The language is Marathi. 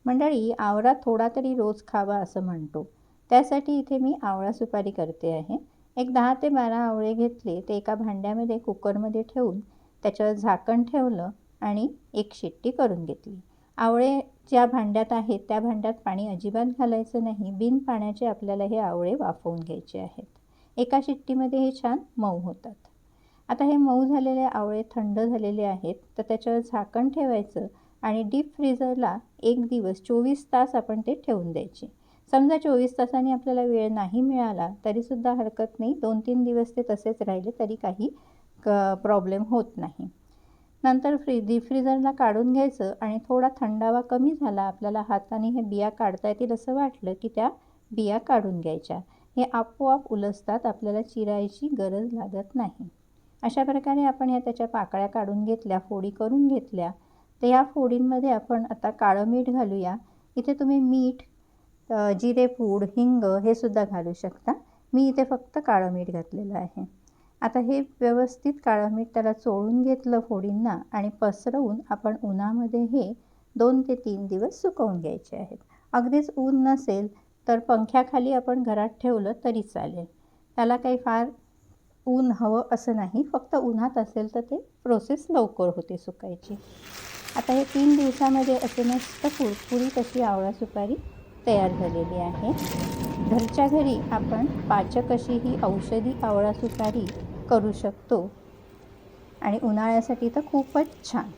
मंडळी, आवळा थोडा तरी रोज खावा असं म्हणतो. त्यासाठी इथे मी आवळा सुपारी करते आहे. एक 10 ते 12 आवळे घेतले, ते एका भांड्यामध्ये कुकरमध्ये ठेवून त्याच्यावर झाकण ठेवलं आणि एक शिट्टी करून घेतली. आवळे ज्या भांड्यात आहेत त्या भांड्यात पाणी अजिबात घालायचं नाही. बिन पाण्याचे आपल्याला हे आवळे वाफवून घ्यायचे आहेत. एका शिट्टीमध्ये हे छान मऊ होतात. आता हे मऊ झालेले आवळे थंड झालेले आहेत, तर त्याच्यावर झाकण ठेवायचं आणि डीप फ्रीझरला 1 दिवस 24 तास आपण ते ठेवून द्यायचे. समजा 24 तासांनी आपल्याला वेळ नाही मिळाला तरीसुद्धा हरकत नाही. 2-3 दिवस ते तसेच राहिले तरी काही प्रॉब्लेम होत नाही. नंतर डीप फ्रीझरला काढून घ्यायचं आणि थोडा थंडावा कमी झाला, आपल्याला हाताने हे बिया काढता येतील असं वाटलं की त्या बिया काढून घ्यायच्या. हे आपोआप उलसतात, आपल्याला चिरायची गरज लागत नाही. अशा प्रकारे आपण त्याच्या पाकळ्या काढून घेतल्या, फोडी करून घेतल्या. तर या फोडींमध्ये आपण आता काळं मीठ घालूया. इथे तुम्ही मीठ, जिरेपूड, हिंग हे सुद्धा घालू शकता. मी इथे फक्त काळं मीठ घातलेलं आहे. आता हे व्यवस्थित काळं मीठ त्याला चोळून घेतलं फोडींना आणि पसरवून आपण उन्हामध्ये हे 2 ते 3 दिवस सुकवून घ्यायचे आहेत. अगदीच ऊन नसेल तर पंख्याखाली आपण घरात ठेवलं तरी चालेल. त्याला काही फार ऊन हवं असं नाही, फक्त उन्हात असेल तर ते प्रोसेस लवकर होते सुकायची. आता हे 3 दिवसामध्ये असे मस्त कुरकुरीत अशी आवळा सुपारी तयार झालेली आहे. घरच्या घरी आपण पाचक अशी ही औषधी आवळा सुपारी करू शकतो आणि उन्हाळ्यासाठी तर खूपच छान.